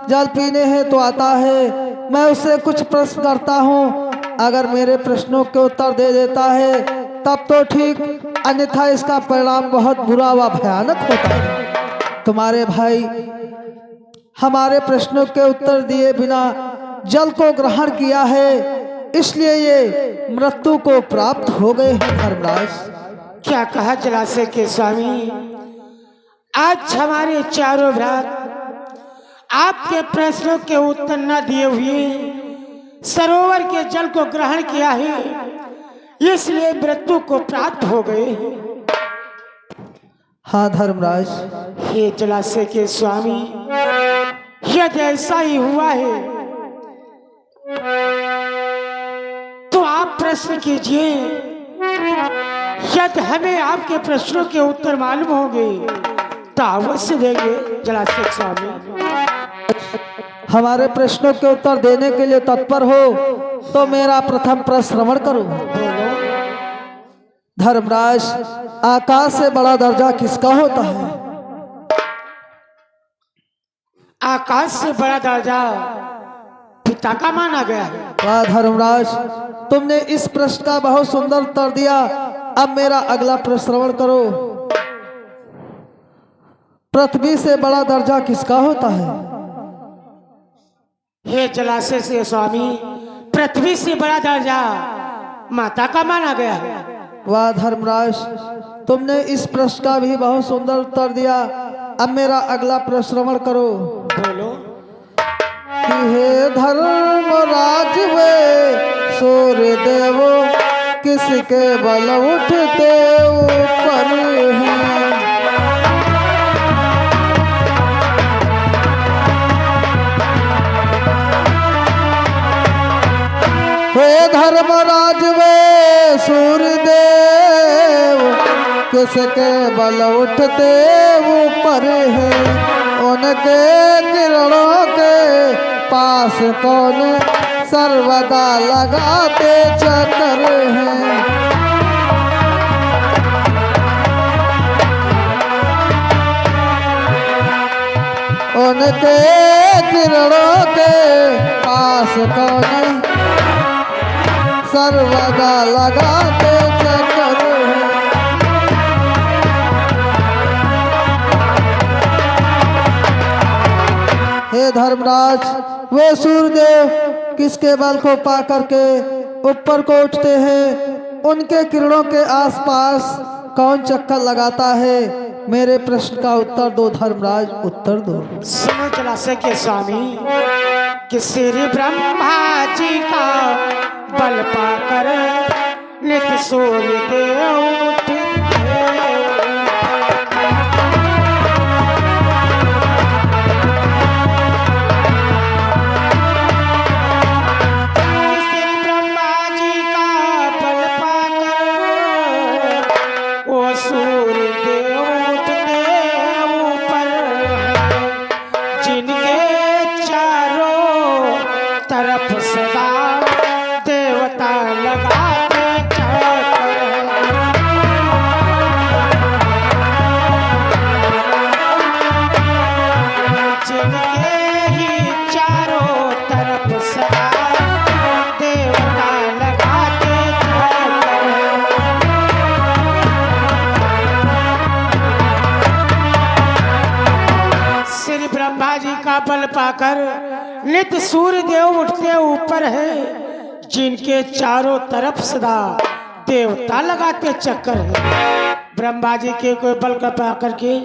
जल पीने हैं तो आता है। मैं उससे कुछ प्रश्न करता हूँ, अगर मेरे प्रश्नों के उत्तर दे देता है तब तो ठीक, अन्यथा इसका परिणाम बहुत बुरा व भयानक होता है। तुम्हारे भाई हमारे प्रश्नों के उत्तर दिए बिना जल को ग्रहण किया है, इसलिए ये मृत्यु को प्राप्त हो गए हैं। धर्मराज, क्या कहा जलाशय के स्वामी, आज हमारे चारों भ्रात आपके प्रश्नों के उत्तर न दिए हुए सरोवर के जल को ग्रहण किया है, इसलिए मृत्यु को प्राप्त हो गए। हाँ धर्मराज। हे जलाशय के स्वामी, यदि ऐसा ही हुआ है तो आप प्रश्न कीजिए, यदि हमें आपके प्रश्नों के उत्तर मालूम होंगे तो अवश्य देंगे। जलाशय के स्वामी, हमारे प्रश्नों के उत्तर देने के लिए तत्पर हो तो मेरा प्रथम प्रश्न श्रवण करो। धर्मराज, आकाश से बड़ा दर्जा किसका होता है? आकाश से बड़ा दर्जा पिता का माना गया है। वाह धर्मराज, तुमने इस प्रश्न का बहुत सुंदर उत्तर दिया। अब मेरा अगला प्रश्न श्रवण करो। पृथ्वी से बड़ा दर्जा किसका होता है? हे जलाशय से स्वामी, पृथ्वी से बड़ा दर्जा माता का माना गया है। वाह धर्मराज, तुमने इस प्रश्न का भी बहुत सुंदर उत्तर दिया। अब मेरा अगला प्रश्न श्रवण करो। बोलो। कि हे धर्मराज वे सूर्य देवो, किसके बल उठते ऊपर हैं? हे धर्मराज वे सूर्य देव, किसके बल उठते ऊपर है? उनके किरणों के पास कौन सर्वदा लगाते चक्कर हैं? उनके किरणों के पास कौन सर्वदा लगाते चक्कर हैं? हे धर्मराज, वे सूर्यदेव किसके बल को पा करके ऊपर को उठते हैं? उनके किरणों के आसपास कौन चक्कर लगाता है? मेरे प्रश्न का उत्तर दो धर्मराज, उत्तर दो। सुनो जलाशय के स्वामी, कि श्री ब्रह्मा जी का बल पाकर नित्य सूर्य देव उठते। बल पाकर नित्य सूर्य देव उठते ऊपर है, जिनके चारों तरफ सदा देवता लगाते चक्कर है। ब्रह्मा जी के कोई बल का पाकर के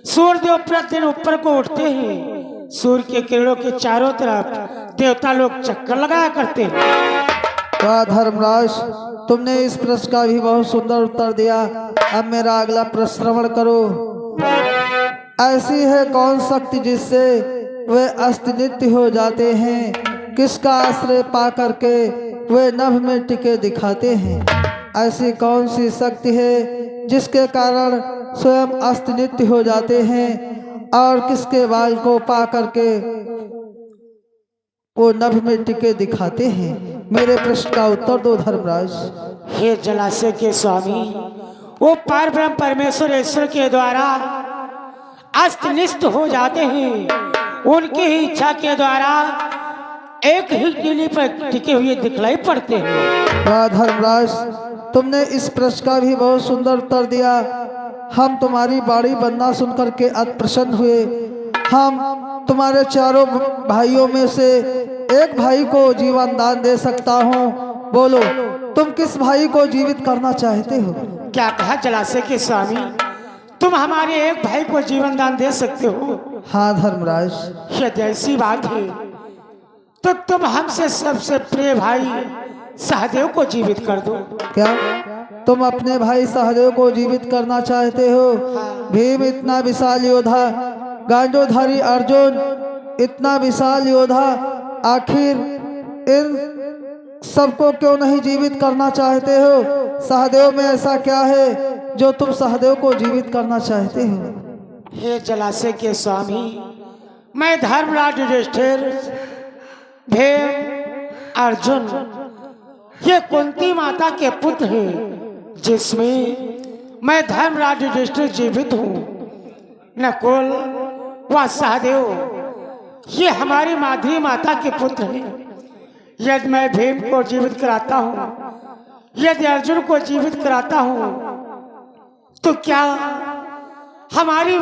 सूर्य देव प्रतिदिन ऊपर को उठते हैं। सूर्य के किरणों के चारों तरफ देवता लोग चक्कर लगाया करते हैं। वाह धर्मराज, तुमने इस प्रश्न का भी बहुत सुंदर उत्तर दिया। अब मेरा अगला प्रश्न श्रवण करो। ऐसी है कौन शक्ति जिससे वे अस्तित्व हो जाते हैं? किसका आश्रय पा करके वे नभ में टिके दिखाते हैं? ऐसी कौन सी शक्ति है जिसके कारण स्वयं अस्तित्व हो जाते हैं और किसके बाल को पा करके वो नभ में टिके दिखाते हैं? मेरे प्रश्न का उत्तर दो धर्मराज। हे जलाशय के स्वामी, वो परब्रह्म परमेश्वर ईश्वर के द्वारा अस्तनिष्ठ हो जाते हैं उनकी ही इच्छा के द्वारा एक ही टीली पर टिके हुए दिखलाई पड़ते हैं। वाह धर्मराज, तुमने इस प्रश्न का भी बहुत सुंदर उत्तर दिया। हम तुम्हारी बाड़ी बंदा सुनकर के अति प्रसन्न हुए। हम तुम्हारे चारों भाइयों में से एक भाई को जीवन दान दे सकता हूँ। बोलो, तुम किस भाई को जीवित करना चाहते हो? क्या कहा जलाशय के स्वामी, तुम हमारे एक भाई को जीवन दान दे सकते हो? हाँ धर्मराज। यदि ऐसी बात है तो तुम हमसे सबसे प्रिय भाई सहदेव को जीवित कर दो। क्या तुम अपने भाई सहदेव को जीवित करना चाहते हो? भीम इतना विशाल योद्धा, गांडोधारी अर्जुन इतना विशाल योद्धा, आखिर इन सबको क्यों नहीं जीवित करना चाहते हो? सहदेव में ऐसा क्या है जो तुम सहदेव को जीवित करना चाहते हो? हे जलाशय के स्वामी, मैं धर्मराज युधिष्ठिर, भीम, अर्जुन ये कुंती माता के पुत्र हैं, जिसमें मैं धर्मराज युधिष्ठिर जीवित हूँ। नकुल व सहदेव ये हमारी माधवी माता के पुत्र हैं। यदि मैं भीम को जीवित कराता हूँ, यदि अर्जुन को जीवित कराता हूँ, तो क्या हमारी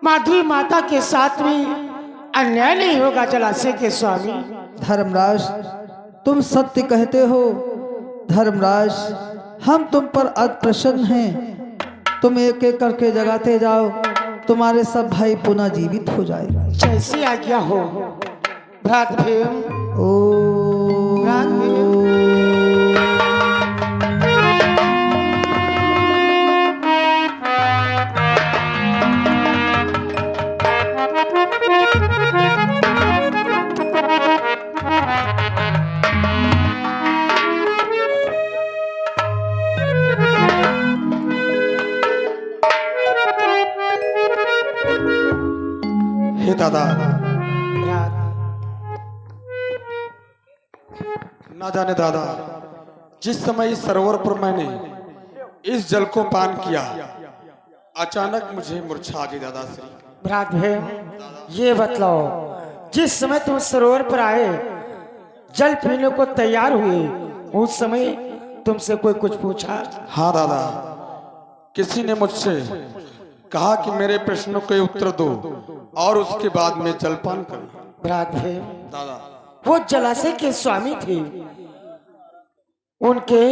माधवी माता के साथ में अन्याय नहीं होगा जलाशय के स्वामी? धर्मराज, तुम सत्य कहते हो। धर्मराज, हम तुम पर अति प्रसन्न हैं। तुम एक एक करके जगाते जाओ, तुम्हारे सब भाई पुनः जीवित हो जाएगा। जैसी आज्ञा हो भ्रात भीम। भ्रात भीम। हे दादा, ना जाने दादा, जिस समय इस सरोवर पर मैंने इस जल को पान किया, अचानक मुझे मूर्छा आ गई दादा श्री। भ्रात भीम, ये बतलाओ, जिस समय तुम सरोवर पर आए, जल पीने को तैयार हुए, उस समय तुमसे कोई कुछ पूछा? हाँ दादा, किसी ने मुझसे कहा कि मेरे प्रश्नों के उत्तर दो और उसके बाद में जलपान करना। भ्रात भीम, दादा, वो जलाशय के स्वामी थे, उनके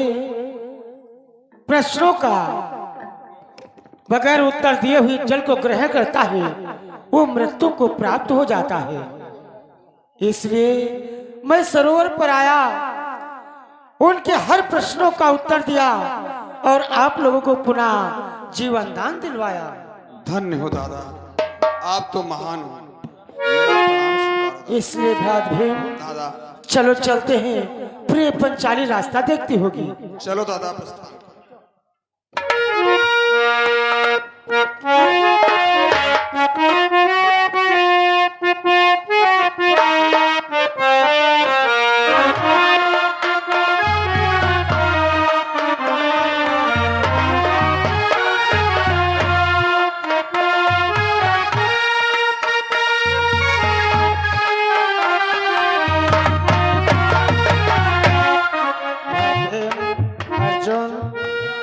प्रश्नों का बगैर उत्तर दिए हुए जल को ग्रहण करता है, वो मृत्यु को प्राप्त हो जाता है। इसलिए मैं सरोवर पर आया, उनके हर प्रश्नों का उत्तर दिया और आप लोगों को पुनः जीवन दान दिलवाया। धन्य हो दादा, आप तो महान हो। मेरा प्रणाम स्वीकार इसलिए भ्रात भीम, दादा। चलो चलते हैं, प्रिय पंचाली रास्ता देखती होगी। चलो दादा, प्रस्थान।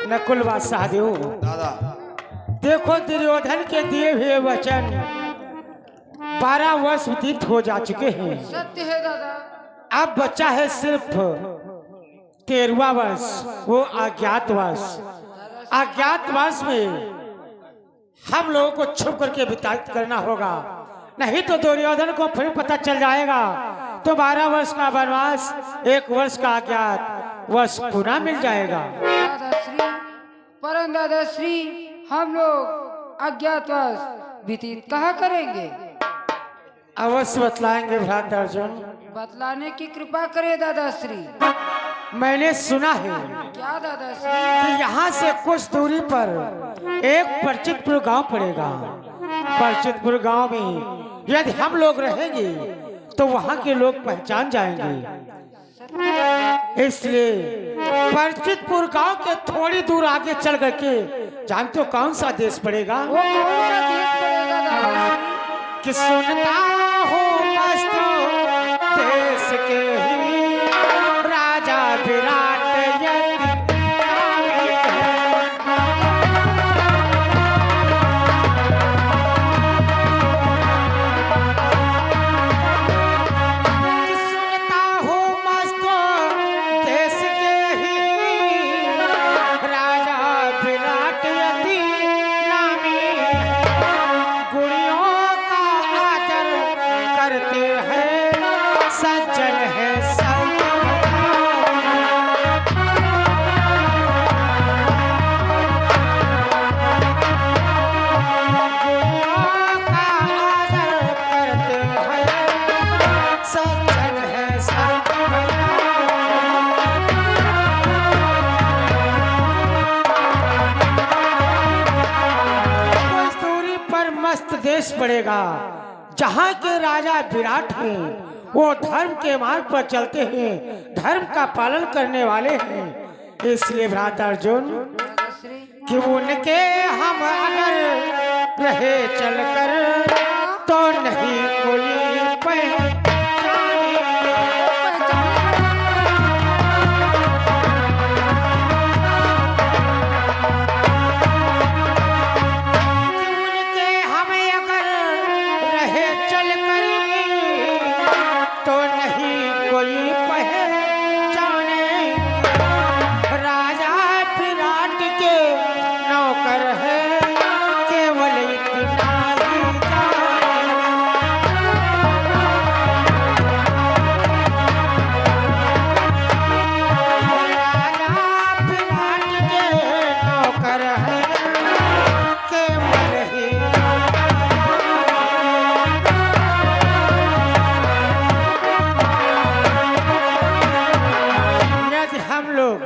नकुल व सहदेव, दादा, देखो दुर्योधन के दिए हुए वचन 12 वर्ष व्यतीत हो जा चुके हैं। सत्य है दादा। अब बच्चा है सिर्फ 13वां वर्ष, वो अज्ञातवास। अज्ञातवास में हम लोगों को छुप करके व्यतीत करना होगा, नहीं तो दुर्योधन को फिर पता चल जाएगा तो 12 वर्ष का वनवास, 1 वर्ष का अज्ञात वर्ष पुनः मिल जाएगा। दादाश्री, परम दादाश्री, हम लोग अज्ञातवास व्यतीत कहाँ करेंगे? अवश्य बतलाएंगे भ्रात अर्जुन। बतलाने की कृपा करे दादाश्री। मैंने सुना है क्या दादाश्री? कि यहाँ से कुछ दूरी पर एक परिचितपुर गांव पड़ेगा। परिचितपुर गांव में यदि हम लोग रहेंगे तो वहाँ के लोग पहचान जाएंगे। इसलिए परिचितपुर गांव के थोड़ी दूर आगे चल करके, जानते हो कौन सा देश पड़ेगा? वो कौन सा देश पड़ेगा दादाश्री? कि सुनता हूँ मस्त देश के ही राजा विराट यति नामे है। कि सुनता हूँ मस्त देश के ही राजा विराट यति नामे है। गुड़ियों का आदर करते हैं सज्जन है सब। गुड़ियों का आदर करते हैं सज्जन है सब। कुछ दूरी पर मस्त देश पड़ेगा जहाँ के राजा विराट हैं। वो धर्म के मार्ग पर चलते हैं, धर्म का पालन करने वाले हैं। इसलिए भ्राता अर्जुन दादाश्री कि उनके हम अगर रहे चलकर तो नहीं कोई पहचानेंगे। कि उनके हम अगर रहे चलकर तो नहीं कोई पहचानेंगे। राजा विराट के नौकर है केवल इतना ही जाने। राजा विराट के नौकर है केवल ही यदि हम लोग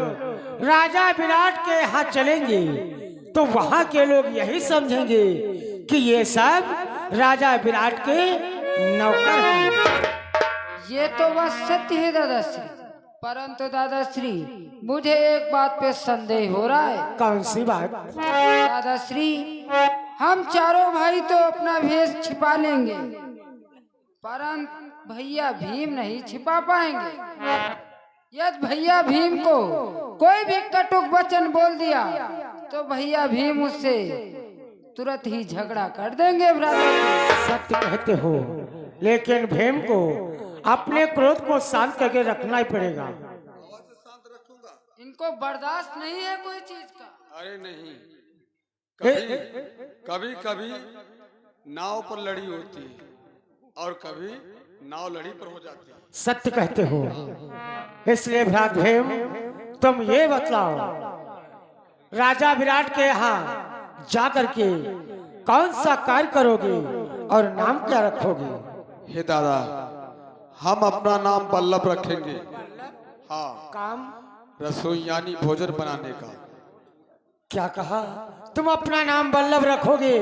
राजा विराट के यहाँ चलेंगे तो वहाँ के लोग यही समझेंगे कि ये सब राजा विराट के नौकर हैं। ये तो बात सत्य है दादाश्री, परंतु दादाश्री मुझे एक बात पे संदेह हो रहा है। कौन सी बात? दादाश्री हम चारों भाई तो अपना भेष छिपा लेंगे, परंतु भैया भीम नहीं छिपा पाएंगे। यदि भैया भीम को कोई भी कटुक वचन बोल दिया तो भैया भीम उससे तुरंत ही झगड़ा कर देंगे। ब्रदर सत्य कहते हो, लेकिन भीम को अपने क्रोध को शांत करके रखना ही पड़ेगा। इनको बर्दाश्त नहीं है कोई चीज का। अरे नहीं, कभी कभी कभी नाव पर लड़ी होती है और कभी नाव लड़ी पर हो जाती है। सत्य कहते हो, इसलिए भ्रात भीम तुम ये बतलाओ, राजा विराट के यहाँ जा करके कौन सा कार्य करोगे और नाम क्या रखोगे? हे दादा, हम अपना नाम बल्लभ रखेंगे। हाँ, काम रसोई यानी भोजन बनाने का। क्या कहा? तुम अपना नाम बल्लभ रखोगे,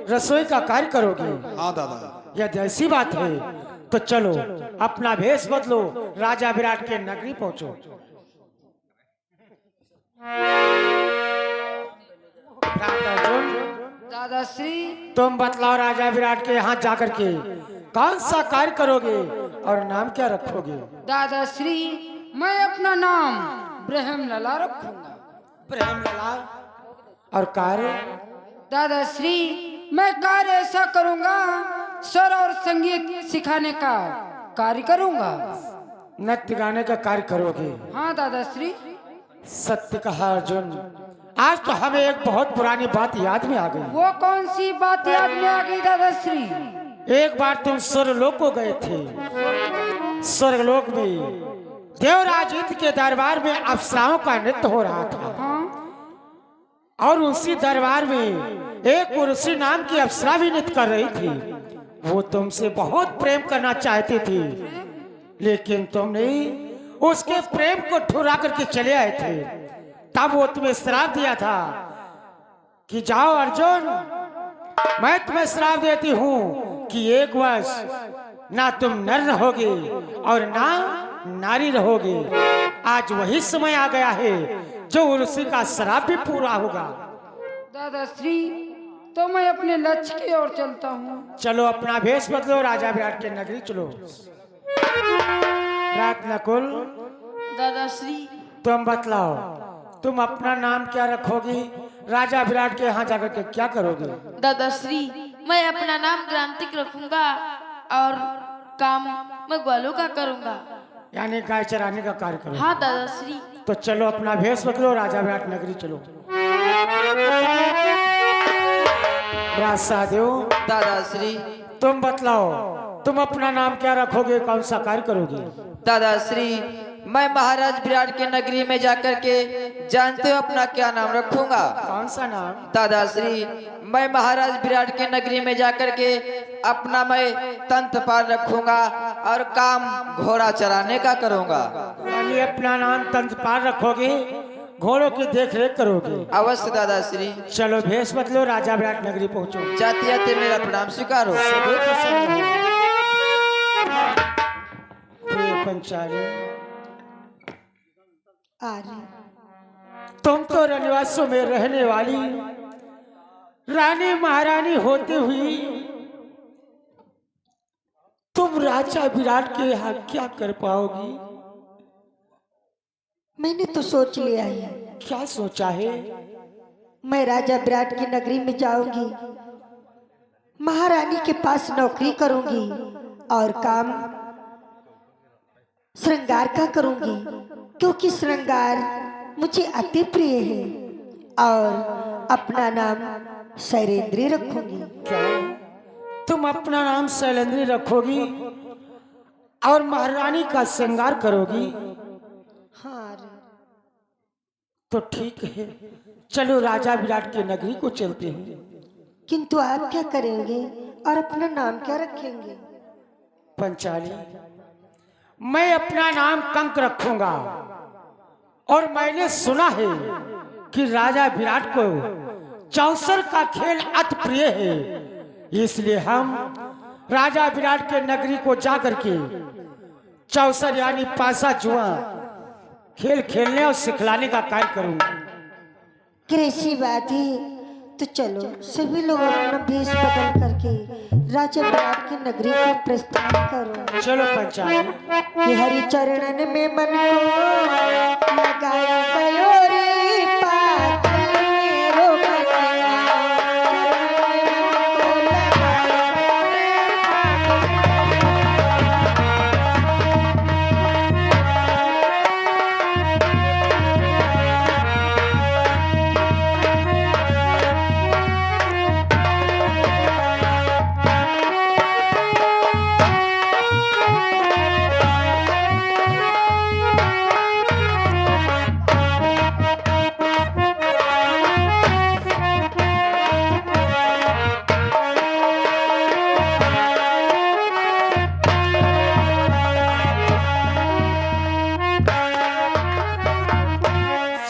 रसोई का कार्य करोगे? हाँ दादा। यदि ऐसी बात है तो चलो अपना भेष बदलो, राजा विराट के नगरी पहुंचो। भ्राता अर्जुन, दादाश्री तुम बतलाओ राजा विराट के यहाँ जाकर के कौन सा कार्य करोगे और नाम क्या रखोगे? दादाश्री मैं अपना नाम ब्रह्मलला रखूंगा। प्रेमलला। और कार्य? दादाश्री मैं कार्य ऐसा करूंगा, स्वर और संगीत सिखाने का कार्य करूंगा। नृत्य गाने का कार्य करोगे? हाँ दादाश्री। सत्य कहा अर्जुन, आज तो हमें एक बहुत पुरानी बात याद में आ गई। वो कौन सी बात याद में आ गई दादाश्री? एक बार तुम स्वर्गलोक को गए थे। स्वर्गलोक में देवराज इंद्र के दरबार में अप्सराओं का नृत्य हो रहा था। हाँ और उसी दरबार में एक उर्वशी नाम की अप्सरा भी नृत्य कर रही थी। वो तुमसे बहुत प्रेम करना चाहती थी, लेकिन तुमने उसके प्रेम को ठुरा करके चले आए थे। तब वो तुम्हें श्राप दिया था कि जाओ अर्जुन, मैं तुम्हें श्राप देती हूँ कि एक वर्ष ना तुम नर रहोगे और ना नारी रहोगे। आज वही समय आ गया है जो उर्वशी का श्राप भी पूरा होगा। दादाश्री तो मैं अपने लक्ष्य की ओर चलता हूँ। चलो अपना भेष बदलो, राजा विराट के नगरी चलो। रात नकुल, दादाश्री, तुम बतलाओ, तुम अपना नाम क्या रखोगी? राजा विराट के यहाँ जाकर के क्या करोगे? दादाश्री, मैं अपना नाम क्रांतिक रखूंगा और काम मैं ग्वालों का करूंगा। यानी गाय चराने का कार्य करो। हाँ दादाश्री। तो चलो अपना भेष बदलो, राजा विराट नगरी चलो। राज सहदेव, दादाश्री, तुम बतलाओ, तुम अपना नाम क्या रखोगे, कौन सा कार्य करोगे? दादाश्री, मैं महाराज विराट के नगरी में जाकर के जानते हो अपना क्या नाम रखूंगा? कौन सा नाम? दादाश्री, मैं महाराज विराट के नगरी में जाकर के अपना मैं तंत्रपाल रखूंगा और काम घोड़ा चराने का करूंगा। यानी अपना नाम तंत्रपाल रखोगे, घोड़ों की देख रेख करोगे। अवश्य दादाश्री। चलो भेष बदलो, राजा विराट नगरी पहुंचो। जाते जाते मेरा प्रणाम स्वीकार हो। प्रिय पंचाली, अरे तुम तो रनिवासों में रहने वाली रानी महारानी होते हुई तुम राजा विराट के यहाँ क्या कर पाओगी? मैंने तो सोच लिया है, क्या सोचा है? मैं राजा विराट की नगरी में जाऊंगी, महारानी के पास नौकरी करूंगी और काम श्रृंगार का करूंगी, क्योंकि श्रृंगार मुझे अति प्रिय है। और अपना नाम शैलेंद्री रखूंगी। क्या तुम अपना नाम शैलेंद्री रखोगी और महारानी का श्रृंगार करोगी? हाँ, तो ठीक है, चलो राजा विराट की नगरी को चलते हैं। किंतु आप क्या करेंगे और अपना नाम क्या रखेंगे? पंचाली, मैं अपना नाम कंक रखूंगा और मैंने सुना है कि राजा विराट को चौसर का खेल अति प्रिय है, इसलिए हम राजा विराट के नगरी को जाकर के चौसर यानी पासा जुआ खेल खेलने और सिखलाने का कार्य करूंगा। ऐसी बात है तो चलो सभी लोग अपना भेष बदल करके राजा विराट की नगरी को प्रस्थान करो। चलो पंचाली। कि हरि चरणन में मन को लगाए गयो रे पातल मेरो मनिया, चरणन में मन को लगाए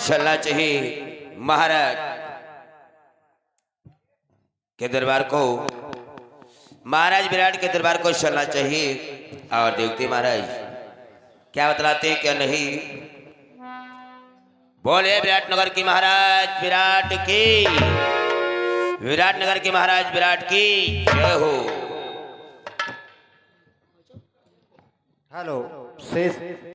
चलना चाहिए महाराज के दरबार को, महाराज विराट के दरबार को चलना चाहिए और देखते महाराज क्या बतलाते हैं क्या नहीं। बोले विराट नगर की महाराज विराट की, विराट नगर की महाराज विराट की जय हो। हेलो शेष